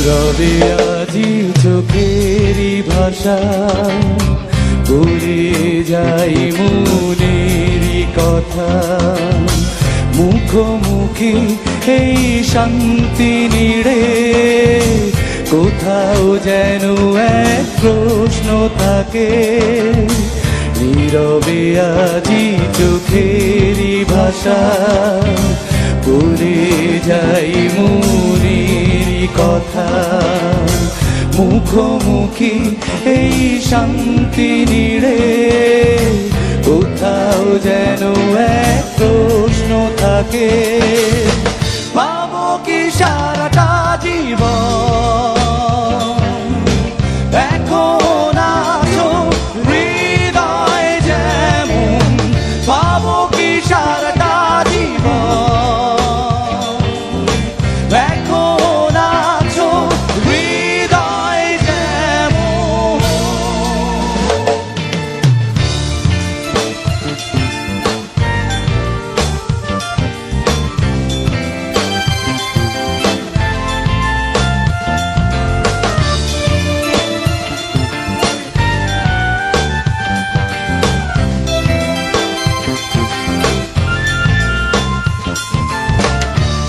রবে আজি চোখেরই ভাষা বলে যাই মনেরই কথা মুখোমুখি এই শান্তি নিড়ে কোথাও যেন এক প্রশ্ন থাকে নীরবে আজি চোখেরই ভাষা বলে যাই মনেরই কথা মুখোমুখি এই শান্তি নিড়ে কোথাও যেন এক প্রশ্ন থাকে পাবো কি সারাটা জীবন এখন আছো হৃদয় যেমন পাবো কি সারাটা জীবন এখন আছো হৃদয় যেমন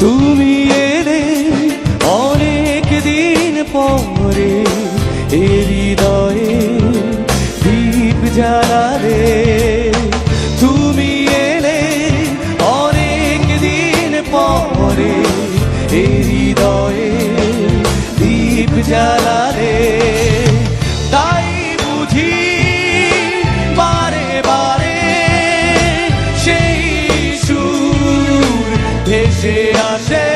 তুমি এলে অনেক দিন পরে এ হৃদয়ে দীপ জ্বালালে তুমি এলে অনেক দিন পরে এ হৃদয়ে দীপ জ্বালালে তাই বুঝি বারে বারে সেই সুর ভেসে আসে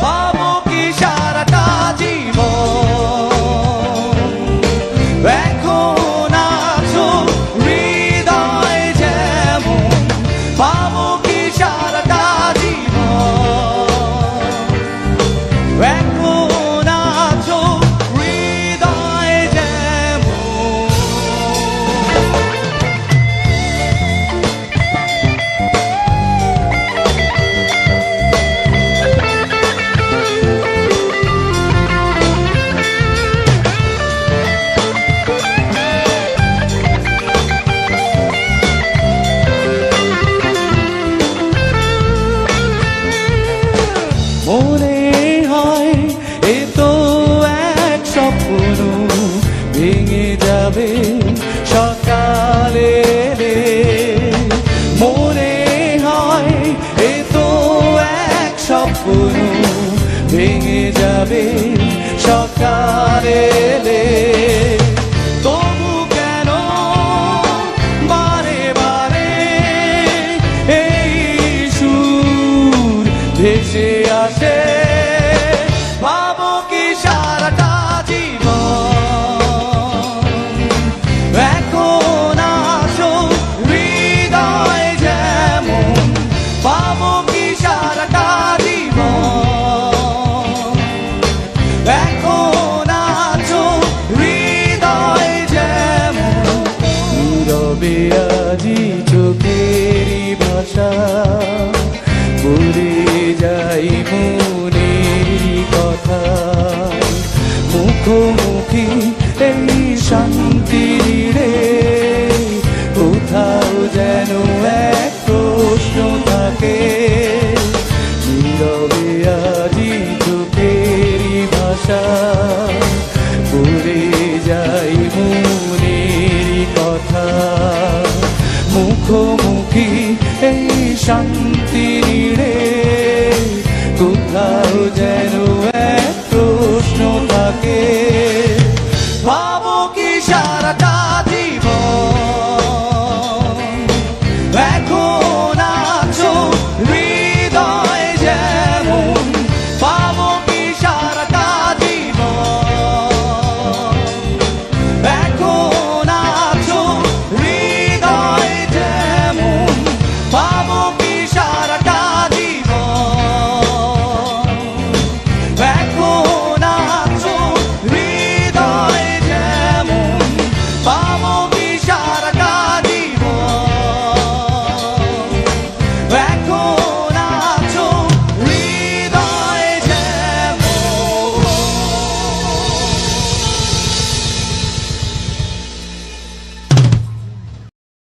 পাবো কি সারাটা জীবন এখন আছো হৃদয় যেমন পাবো কি সারাটা জীবন এখন আছো হৃদয় যেমন মনে হয় এ তো এক স্বপ্ন ভেঙে যাবে সকালে মনে হয় এ তো এক স্বপ্ন ভেঙে যাবে সকালে তবু কেন বারে বারে এই সুর ভেসে আসে পাবো কি সারাটা জীবন এখন আছো হৃদয় যেমন পাবো কি সারাটা জীবন এখন আছো হৃদয় যেমন নীরবে আজি চোখেরই ভাষা বলে যাই মনেরই কথা মুখোমুখি এই শান্তি রে কোথাও যেন এক প্রশ্ন থাকে নীরবে আজি চোখেরই ভাষা